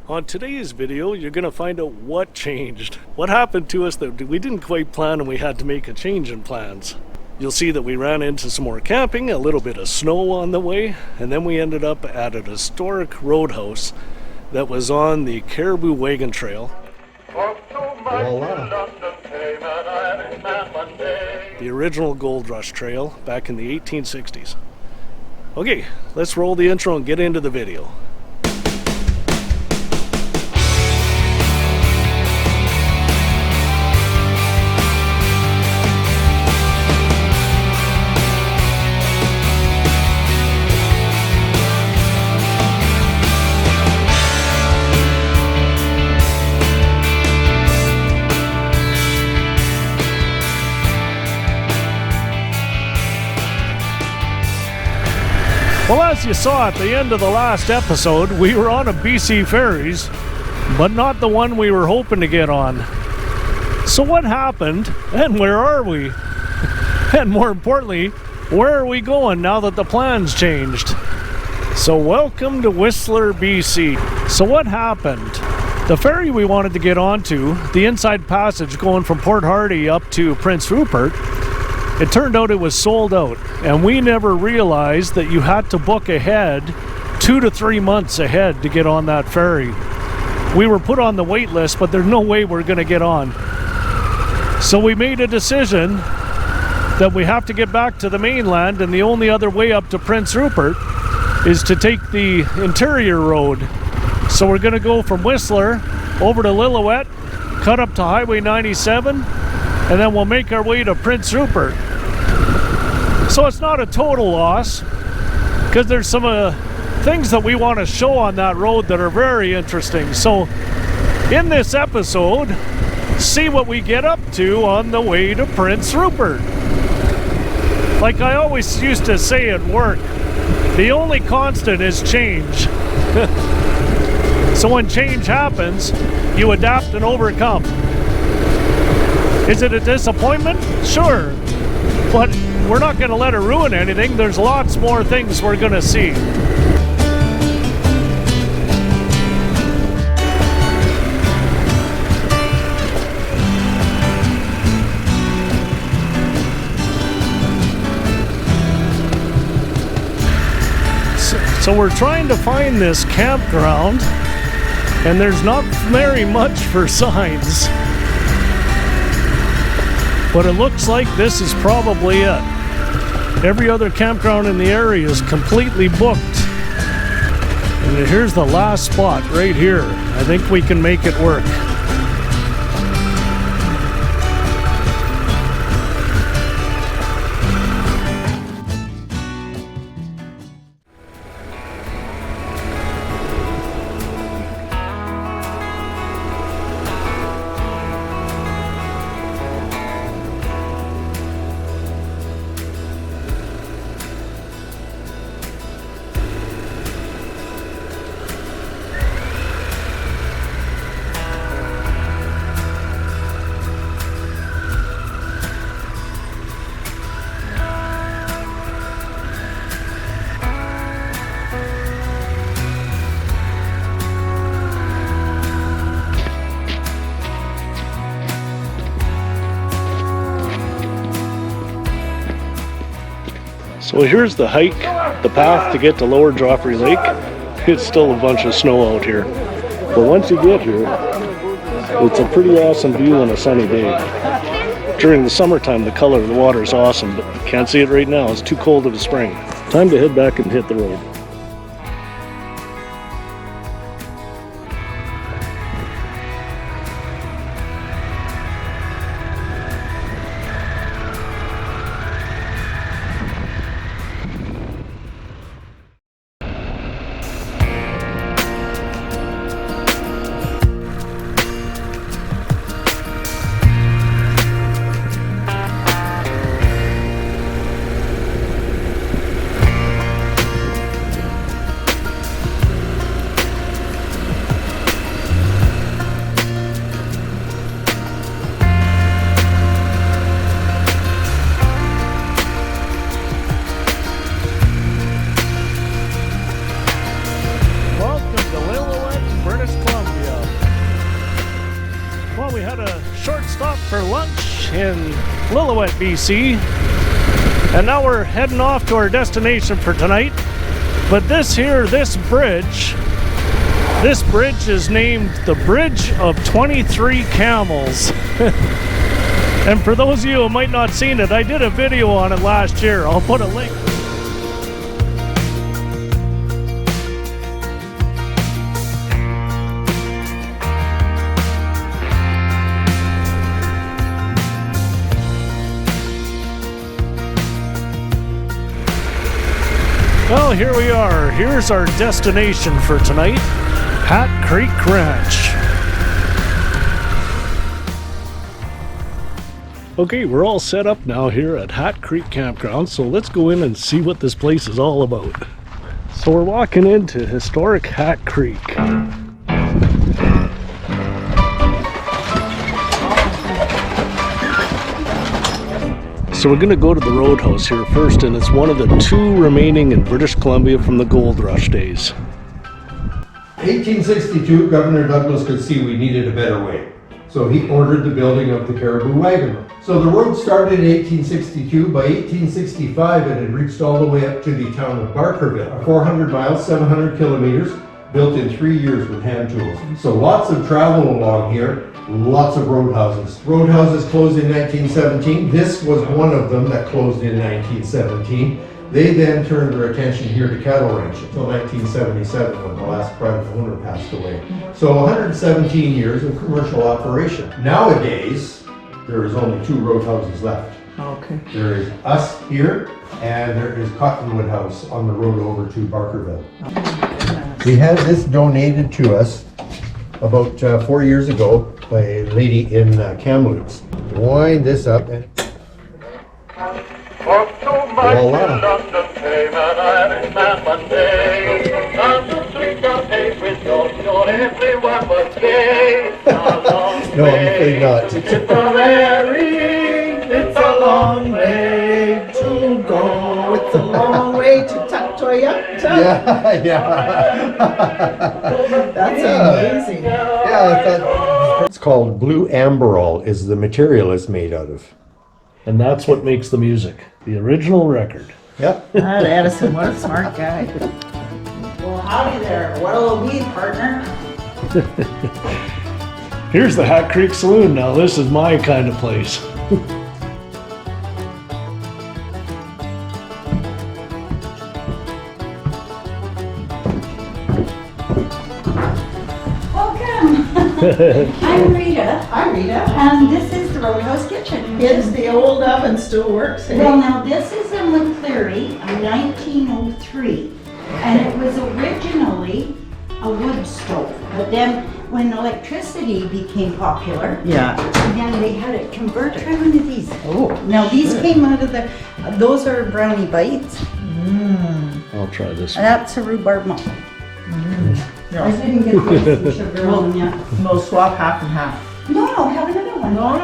On today's video, you're going to find out what changed. What happened to us that we didn't quite plan and we had to make a change in plans. You'll see that we ran into some more camping, a little bit of snow on the way, and then we ended up at an historic roadhouse that was on the Caribou Wagon Trail. Voila. The original Gold Rush Trail back in the 1860s. Okay, let's roll the intro and get into the video. Well, as you saw at the end of the last episode, we were on a BC Ferries, but not the one we were hoping to get on. So what happened, and where are we? And more importantly, where are we going now that the plans changed? So welcome to Whister BC. So what happened? The ferry we wanted to get onto, the inside passage going from Port Hardy up to Prince Rupert, it turned out it was sold out, and we never realized that you had to book ahead 2 to 3 months ahead to get on that ferry. We were put on the wait list, but there's no way we're going to get on. So we made a decision that we have to get back to the mainland, and the only other way up to Prince Rupert is to take the interior road. So we're going to go from Whistler over to Lillooet, cut up to Highway 97, and then we'll make our way to Prince Rupert. So it's not a total loss, because there's some things that we want to show on that road that are very interesting. So in this episode, see what we get up to on the way to Prince Rupert. Like I always used to say at work, the only constant is change. So when change happens, you adapt and overcome. Is it a disappointment? Sure. But we're not going to let it ruin anything. There's lots more things we're going to see. So we're trying to find this campground, and there's not very much for signs. But it looks like this is probably it. Every other campground in the area is completely booked. And here's the last spot right here. I think we can make it work. So here's the hike, the path to get to Lower Joffre Lake. It's still a bunch of snow out here. But once you get here, it's a pretty awesome view on a sunny day. During the summertime, the color of the water is awesome, but you can't see it right now. It's too cold of a spring. Time to head back and hit the road. stopped for lunch in Lillooet, BC. And now we're heading off to our destination for tonight. But this bridge is named the Bridge of 23 Camels. And for those of you who might not seen it, I did a video on it last year. I'll put a link. Well, here we are. Here's our destination for tonight, Hat Creek Ranch. Okay, we're all set up now here at Hat Creek Campground, so let's go in and see what this place is all about. So we're walking into historic Hat Creek. So we're going to go to the Roadhouse here first, and it's one of the 2 remaining in British Columbia from the Gold Rush days. 1862, Governor Douglas could see we needed a better way, so he ordered the building of the Caribou Wagon Road. So the road started in 1862. By 1865, it had reached all the way up to the town of Barkerville. 400 miles, 700 kilometers, built in 3 years with hand tools. So lots of travel along here. Lots of roadhouses. Roadhouses closed in 1917. This was one of them that closed in 1917. They then turned their attention here to cattle ranch until 1977 when the last private owner passed away. So 117 years of commercial operation. Nowadays, there is only 2 roadhouses left. Okay. There is us here, and there is Cottonwood House on the road over to Barkerville. We had this donated to us about 4 years ago by a lady in Kamloops. Wind this up and voila. No, I'm afraid not. It's a long way to go. It's a long way to Toyota. Yeah. That's amazing. Yeah, it's called blue amberol is the material it's made out of. And that's what makes the music, the original record. Yep. That Edison, what a smart guy. Well, howdy there. What'll it be, partner? Here's the Hat Creek Saloon now. This is my kind of place. I'm Rita. Hi, Rita. And this is the Roadhouse Kitchen. Is the old oven still works? Eh? Well, now this is in McCleary, 1903, and it was originally a wood stove. But then, when electricity became popular, then they had it converted. Try one of these. Oh. Now these came out of the. Those are brownie bites. I'll try this one. That's a rhubarb muffin. I didn't get the sugar on them yet. We'll swap half and half. No, have another one. No.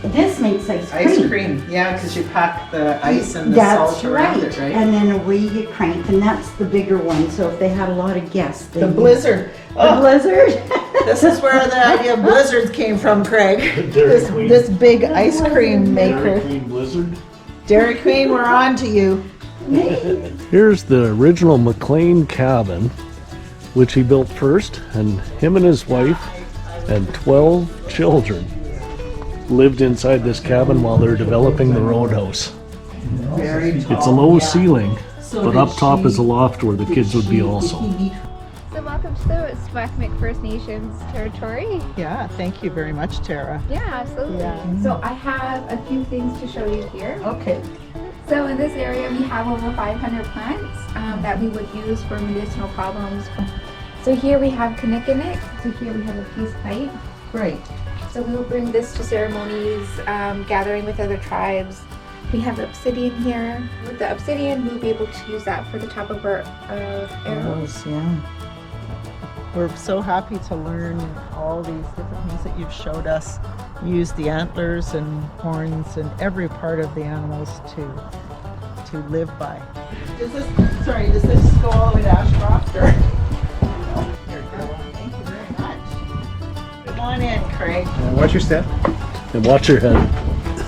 This makes ice cream. Ice cream, yeah, because you pack the ice and the salt around it, right? And then away you crank, and that's the bigger one. So if they had a lot of guests, The blizzard. The blizzard. This is where the idea of blizzards came from, Craig. Dairy Queen. This big ice cream maker. Dairy Queen Blizzard. Dairy Queen, we're on to you. Here's the original McLean cabin, which he built first, and him and his wife and 12 children lived inside this cabin while they're developing the roadhouse. Very tall. It's a low ceiling, but up top is a loft where the kids would be also. So welcome to the Swakmik First Nations territory. Yeah, thank you very much, Tara. Yeah, absolutely. Yeah. So I have a few things to show you here. Okay. So in this area we have over 500 plants that we would use for medicinal problems. So here we have Kinnikinnick. So here we have a peace pipe. Great. So we'll bring this to ceremonies, gathering with other tribes. We have obsidian here. With the obsidian, we'll be able to use that for the top of our arrows. Yeah. We're so happy to learn all these different things that you've showed us. Use the antlers and horns and every part of the animals to live by. Does this go all the way to Ashcroft or? Here we go. Thank you very much. Come on in, Craig. What's your step? And watch your head.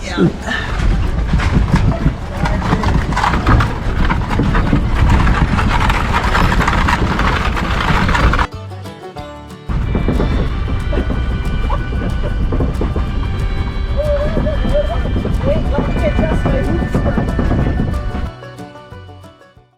Yeah.